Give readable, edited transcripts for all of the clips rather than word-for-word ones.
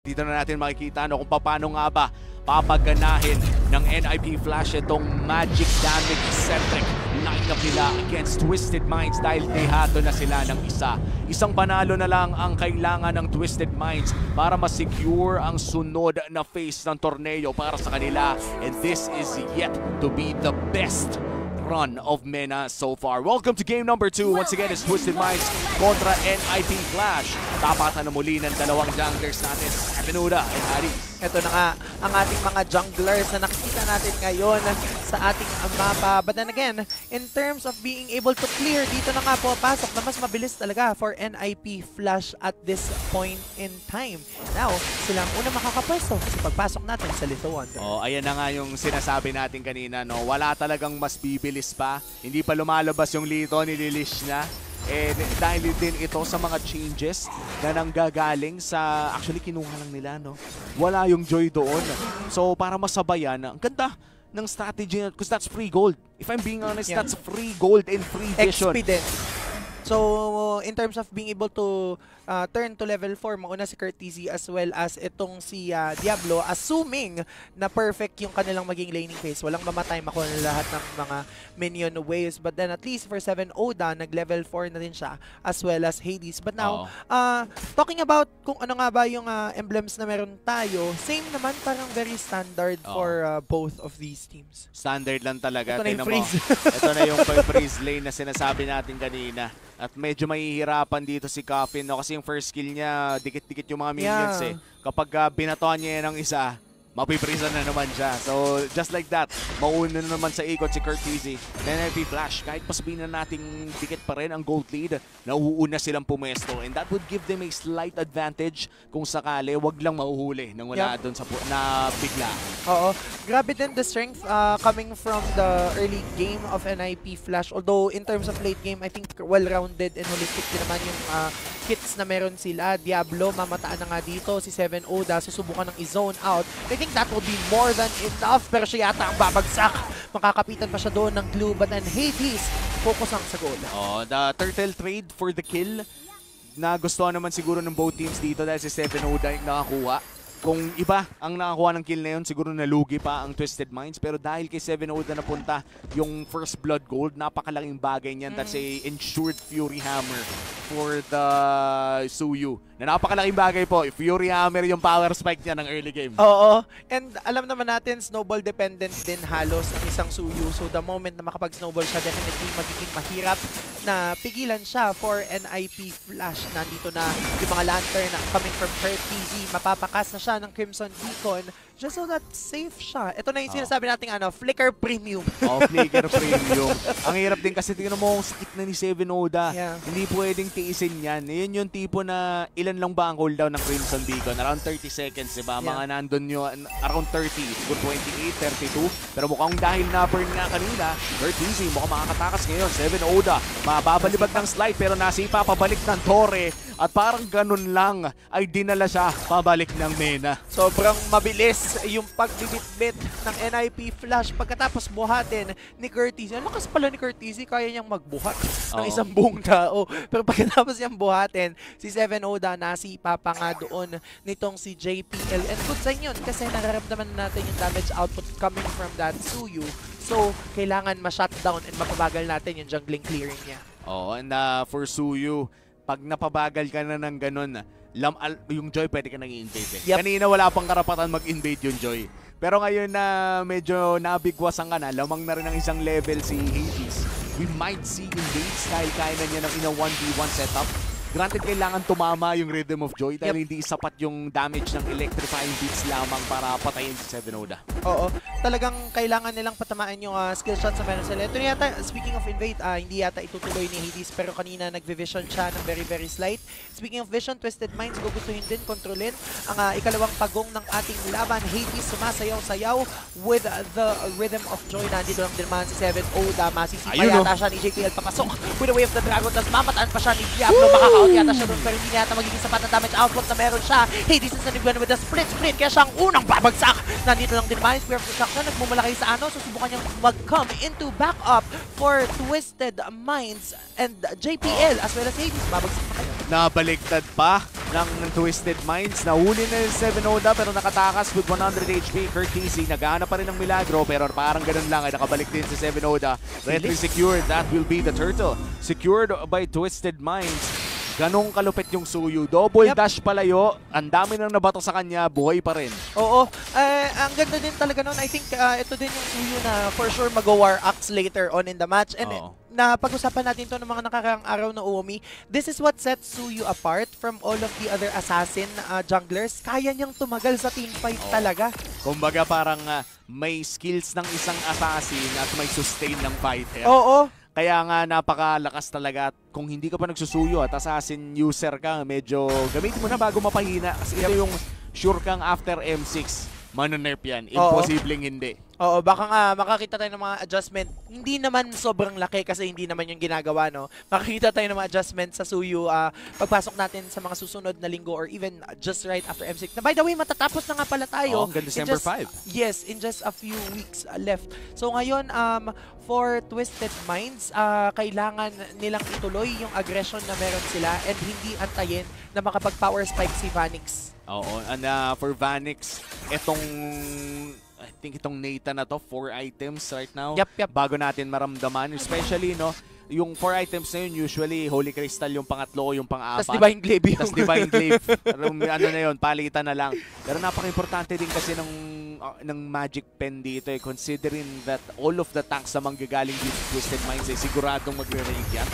Dito na natin makikita kung paano nga ba papaganahin ng NIP Flash itong magic damage-centric lineup nila against Twisted Minds dahil dehato na sila ng isa. Isang panalo na lang ang kailangan ng Twisted Minds para ma-secure ang sunod na phase ng torneo para sa kanila. And this is yet to be the best run of MENA so far. Welcome to game number 2. Once again, it's Twisted Minds kontra NIP Flash. Tapatan na muli ng dalawang junglers natin, Uda and Haris. Ito na nga ang ating mga junglers na nakikita natin ngayon sa ating mapa. But then again, in terms of being able to clear, dito na nga po pasok na mas mabilis talaga for NIP Flash at this point in time. Now, sila ang unang makakapwesto sa pagpasok natin sa Little Wonder. Oh, ayan na nga yung sinasabi natin kanina, no? Wala talagang mas bibilis pa. Hindi pa lumalabas yung Lito, nililish na. And dahil din ito sa mga changes na nanggagaling sa, actually kinuha lang nila, no? Wala yung Joy doon. So para masabayan, ang ganda ng strategy, because that's free gold. If I'm being honest, that's free gold and free vision. XP din. So, in terms of being able to turn to level 4, mauna si Curtizy as well as itong si Diablo, assuming na perfect yung kanilang maging laning phase. Walang mamatay, makuha na lahat ng mga minion waves. But then at least for 7 Oda, nag-level 4 na din siya as well as Hades. But now, talking about kung ano nga ba yung emblems na meron tayo, same naman, parang very standard for both of these teams. Standard lang talaga. Ito na yung freeze. Ito na yung freeze lane na sinasabi natin kanina. At medyo mahihirapan dito si Coffin, no? Kasi yung first kill niya, dikit-dikit yung mga minions eh. Kapag binatoan niya ng isa, mapiprisa na naman siya. So, just like that, mauna na naman sa ikot si Curtizy. NIP Flash, kahit pa sabihin na nating dikit pa rin ang gold lead, nauuna silang pumesto. And that would give them a slight advantage kung sakali, wag lang mahuhuli nang wala doon sa na bigla. Oo. Grabe din the strength coming from the early game of NIP Flash. Although, in terms of late game, I think well-rounded and holistic din naman yung hits na meron sila. Diablo, mamataan na nga dito. Si 7 Oda, susubukan ng i-zone out. I think that will be more than enough, pero siya yata ang babagsak. Makakapitan pa siya doon ng glue, but then Hades, focus ang sa goal. Oh, the turtle trade for the kill na gusto naman siguro ng both teams dito dahil si 7 Oda yung nakakuha. Kung iba ang nakakuha ng kill na yun, siguro nalugi pa ang Twisted Minds. Pero dahil kay 7 Oda napunta yung first blood gold, napakalaking bagay niyan. That's a ensured Fury Hammer for the Suyu. Na napakalaking bagay po. Fury Hammer yung power spike niya ng early game. Oo. And alam naman natin, snowball dependent din halos ang isang Suyu. So the moment na makapag-snowball siya, definitely magiging mahirap na pigilan siya for NIP Flash. Nandito na yung mga lantern na coming from Curtizy. Mapapakas na siya ng Crimson Beacon just so that safe siya. Ito na yung sinasabi nating Flicker Premium. Flicker Premium. Ang hirap din kasi tingnan mo, sakit na ni 7 Oda. Hindi pwedeng tiisin yan. Yan yung tipo na ilan lang ba ang cooldown ng Crimson Beacon? Around 30 seconds, diba? Mga nandun yun, around 30. Siguro 28, 32. Pero mukhang dahil na-burn nga kanina, Curtizy mukhang makakatakas ngayon. 7 Oda, mababalibad ng slide pero nasipa pabalik ng Torre. At parang ganun lang ay dinala siya pabalik ng MENA. Sobrang mabilis yung pagbibitbit ng NIP Flash pagkatapos buhatin ni Curtizy. Ang lakas pala ni Curtizy, kaya niyang magbuhat ng isang buong tao. Pero pagkatapos niyang buhatin, si 7 Oda nasipa pa nga doon nitong si JPL. And good sign yun kasi nararamdaman natin yung damage output coming from that Suyu. So, kailangan ma-shutdown and mapabagal natin yung jungling clearing niya. And for Suyu, pag napabagal ka na ng ganun, yung Joy pwede ka nang i-invade eh. Kanina wala pang karapatan mag-invade yung Joy. Pero ngayon na medyo nabigwasan ka na, lamang na rin ng isang level si Hades. We might see invades dahil kaya na niya ng in a 1v1 setup. Granted, kailangan tumama yung Rhythm of Joy dahil hindi sapat yung damage ng electrifying beats lamang para patayin si 7 Oda. Oo. Talagang kailangan nilang patamaan yung skill shots na meron sila. Ito yata, speaking of invade, hindi yata itutuloy ni Hades pero kanina nag-vision siya ng very very slight. Speaking of vision, Twisted Minds gugustuhin din kontrolin ang ikalawang pagong ng ating laban. Hades sumasayaw-sayaw with the Rhythm of Joy. Nandito lang din naman si 7 Oda. Masisipa yata siya ni JPL papasok with the Way of the Dragon. Tapos mamataan pa siya ni Diablo. Makaka-out yata siya doon pero hindi yata magiging sapat na damage output na meron siya. Hades is naniguan with the split kaya siya ang unang babagsak. Nandito lang din naman Spear of Destruction, nagmumalaki sa susubukan niyang mag-come into backup for Twisted Minds and JPL as well as Hades. Babagsak pa kayo. Nabaliktad pa ng Twisted Minds. Nahuli na yung 7 Oda pero nakatakas with 100 HP. Curtisi, naghahanap pa rin ng milagro pero parang ganun lang ay nakabalik din si 7 Oda. Retry secured. That will be the turtle. Secured by Twisted Minds. Ganong kalupit yung Suyu. Double dash palayo. Ang dami nang nabato sa kanya. Buhay pa rin. Oo. Ang ganda din talaga nun. I think ito din yung Suyu na for sure mag-war axe later on in the match. And na pag-usapan natin to ng mga nakakaraang araw na Uomi, this is what sets Suyu apart from all of the other assassin junglers. Kaya niyang tumagal sa teamfight talaga. Kumbaga parang may skills ng isang assassin at may sustain ng fighter. Oo. Kaya nga napakalakas talaga. Kung hindi ka pa nagsusuyo at assassin user ka, medyo gamitin mo na bago mapahina. Kasi ito yung sure kang after M6, manonerf yan. Imposibleng hindi. Oo, baka nga makakita tayo ng mga adjustment. Hindi naman sobrang laki kasi hindi naman yung ginagawa, no? Makikita tayo ng mga adjustment sa Suyu pagpasok natin sa mga susunod na linggo or even just right after M6. Na by the way, matatapos na nga pala tayo. Hanggang December 5. Yes, in just a few weeks left. So ngayon, for Twisted Minds, kailangan nilang ituloy yung aggression na meron sila and hindi antayin na makapag-power spike si Vanix. Oo, and for Vanix, I think itong Nathan na to, 4 items right now. Yep. Bago natin maramdaman. Especially, no, yung 4 items na yun, usually Holy Crystal yung pangatlo, yung pang-apat. Tapos Divine Glaive yung... Tapos Divine Glaive. Ano na yun, palitan na lang. Pero napaka-importante din kasi ng Magic Pen dito considering that all of the tanks na manggagaling dito sa Twisted Minds ay siguradong magre-rank yan.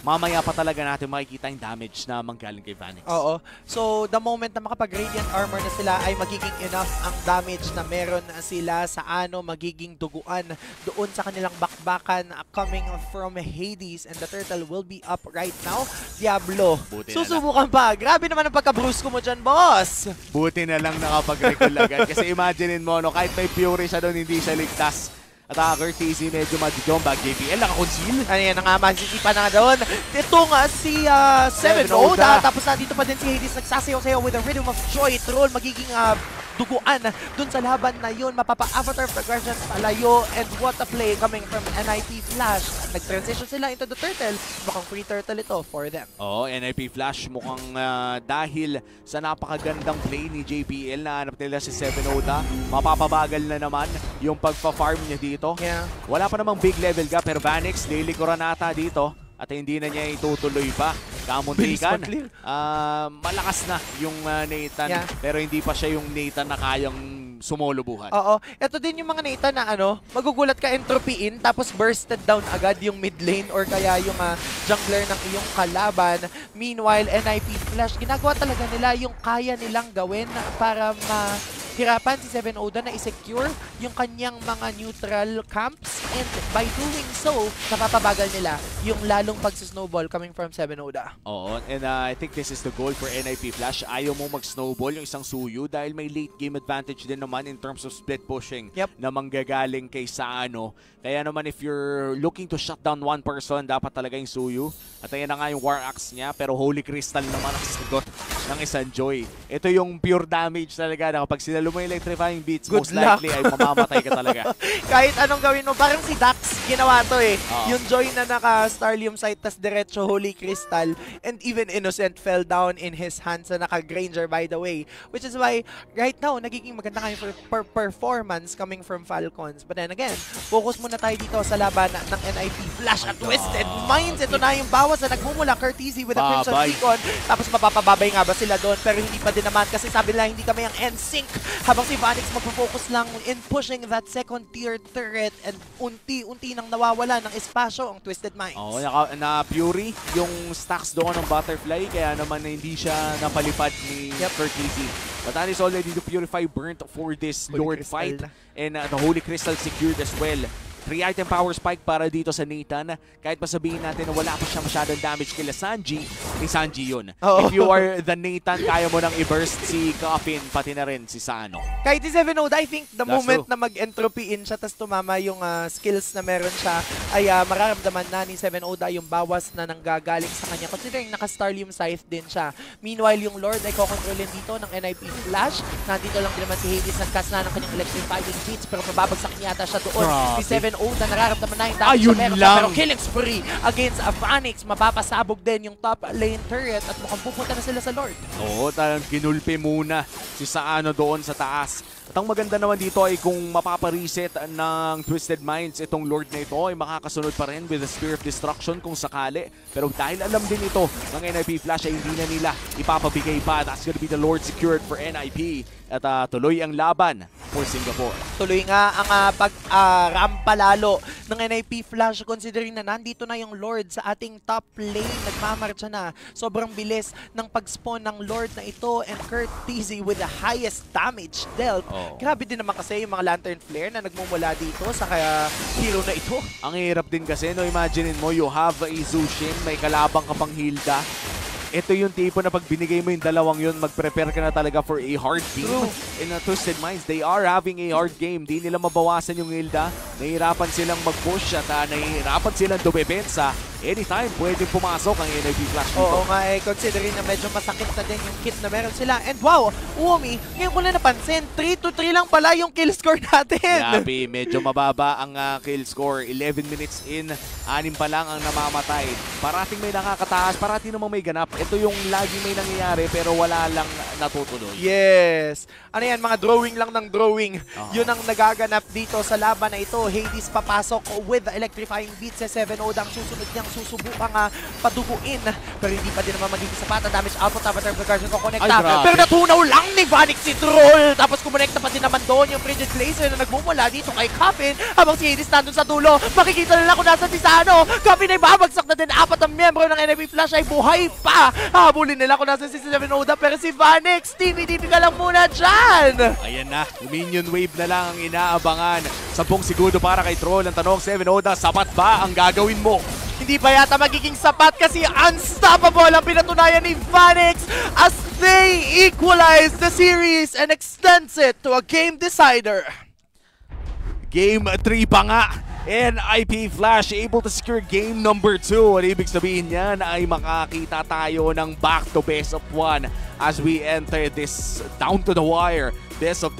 Mamaya pa talaga natin makikita yung damage na manggaling kay Vanix. Oo. So, the moment na makapag-Radiant Armor na sila ay magiging enough ang damage na meron sila sa magiging duguan doon sa kanilang bakbakan coming from Hades, and the turtle will be up right now. Diablo, susubukan pa. Grabe naman ang pagka-brusko mo dyan, boss. Buti na lang nakapag-recall agad. Kasi imaginein mo, no, kahit may Fury siya doon, hindi siya ligtas. Attacker, TC, medyo madjombag. JPL, nakakonceal. Ano yan, masisipa na nga doon. Ito nga si 7 Oda. Tapos nandito pa din si Hades, nagsasayaw-sayaw with a rhythm of joy. Troll, magiging duguan dun sa laban na yun. Mapapa-avatar progression palayo. And what a play coming from NIP Flash. Nag-transition sila into the turtle. Mukhang free turtle ito for them. Oo, NIP Flash mukhang dahil sa napakagandang play ni JPL na hanap nila si 7 Oda, mapapabagal na naman yung pagpa-farm niya dito. Yeah. Wala pa namang big level gap, pero Vanix, daily Coronata dito at hindi na niya itutuloy pa. Kamuntikan, malakas na yung Nathan, pero hindi pa siya yung Nathan na kayang sumolo buhay. Oo. Ito din yung mga Nathan na magugulat ka entropy in, tapos bursted down agad yung mid lane or kaya yung jungler ng iyong kalaban. Meanwhile, NIP Flash, ginagawa talaga nila yung kaya nilang gawin para hirapan si 7 Oda na i-secure yung kanyang mga neutral camps, and by doing so, napapabagal nila yung lalong pag-snowball coming from 7 Oda. Oo, and I think this is the goal for NIP Flash. Ayaw mo mag-snowball yung isang Suyu dahil may late game advantage din naman in terms of split pushing na manggagaling kay Saano. Kaya naman if you're looking to shut down one person, dapat talaga yung Suyu. At ayan na nga yung War Axe niya, pero Holy Crystal naman ang sagot ng isang Joy. Ito yung pure damage talaga na kapag sinalo mo yung Electrifying Beats, most likely ay mamamatay ka talaga. Kahit anong gawin mo, parang si Dax ginawa to Yung Joy na naka-Starlium sight, tas diretso Holy Crystal, and even Innocent fell down in his hands na naka-Granger, by the way. Which is why, right now, nagiging maganda kayo for performance coming from Falcons. But then again, focus muna tayo dito sa laban ng NIP Flash at Twisted Minds. Ito na yung bawas na nagmumula. Curtisi with a Crimson Beacon. Tapos mapapababay nga ba sila doon? Pero hindi pa din naman kasi sabi nila hindi kami ang NSYNC. Habang si Vanix magpo-focus lang in pushing that second tier turret, and unti-unti nang nawawala ng espasyo ang Twisted Minds. Oo, na Fury yung stacks doon ng Butterfly, kaya naman hindi siya napalipad ni Curtisi. But that is already the Purify burnt for this Lord fight. And the Holy Crystal secured as well. 3-item power spike para dito sa Nathan. Kahit pa sabihin natin na wala pa siya masyadong damage kila Sanji, ni Sanji yun. If you are the Nathan, kaya mo nang i-burst si Coffin, pati na rin si Sano. Kahit si 7 Oda, I think the moment na mag-entropy in siya, tas tumama yung skills na meron siya, ay mararamdaman na ni 7 Oda yung bawas na nanggagaling sa kanya. Considering naka-Starlium Scythe din siya. Meanwhile, yung Lord ay kokontrolin dito ng NIP Flash. Nandito lang din naman si Hades, nagcast na ng kanyang electrifying beats, pero mababagsak niya ata siya doon. Si 7 Oda, nararamdaman na yung damage Ayun na meron lang. Pero killing spree against Phoenix, mapapasabog din yung top lane turret at mukhang pupunta na sila sa Lord. Oo, talagang kinulpe muna si Saano doon sa taas. At ang maganda naman dito ay kung mapapareset ng Twisted Minds itong Lord na ito ay makakasunod pa rin with the Spear of Destruction kung sakali. Pero dahil alam din ito ng NIP Flash ay hindi na nila ipapabigay pa. That's gonna be the Lord secured for NIP. At tuloy ang laban for Singapore. Tuloy nga ang pag-rampa lalo ng NIP Flash considering na nandito na yung Lord sa ating top lane. Nagmamarcha na. Sobrang bilis ng pag-spawn ng Lord na ito and Kurt TZ with the highest damage dealt. Grabe din naman kasi yung mga Lantern Flare na nagmumula dito sa hero na ito. Ang hirap din kasi, no, imaginein mo, you have a Zushin, may kalabang ka pang Hilda. Ito yung tipo na pag binigay mo yung dalawang yun, mag-prepare ka na talaga for a hard game. In Twisted Minds, they are having a hard game. Di nila mabawasan yung Hilda. Nahihirapan silang mag-push at nahihirapan silang dumepensa. Anytime, pwede pumasok ang NIP Flash dito. Oo nga considering na medyo masakit na din yung kit na meron sila. And wow, Uomi, ngayon ko na napansin, 3-3 lang pala yung kill score natin. Grabe, medyo mababa ang kill score. 11 minutes in, 6 pa lang ang namamatay. Parating may nakakataas, parating namang may ganap. Ito yung lagi may nangyayari pero wala lang natutuloy. Yes. Ano yan, mga drawing lang ng drawing. Yun ang nagaganap dito sa laban na ito. Hades papasok with the electrifying beats sa 7-0. Ang susunod niyang susubukang paduguin. Pero hindi pa din naman magiging sapat. Damage output, avatar of the guardian ko connecta. Pero natunaw lang ni Vanik si Troll. Tapos kumonekta pa din naman doon yung Frigid Glacier na nagmumula dito kay Coffin. Habang si Hades nandun sa dulo. Makikita nila kung nasa si Sano. Coffin ay babagsak na din. 4 ang miyembro ng NIP Flash ay buhay pa. Habulin nila kung nasa si 7 Oda. Pero si Vanik, TV ka lang muna dyan. Ayan na, minion wave na lang ang inaabangan. 10 segundo para kay Troll. Ang tanong, 7 Oda, sapat ba ang gagawin mo? Hindi pa yata magiging sapat kasi unstoppable ang pinatunayan ni Vanix as they equalize the series and extends it to a game decider. Game 3 pa nga. NIP Flash able to secure game number 2. At ibig sabihin niyan ay makakita tayo ng back to best of 1 as we enter this down to the wire best of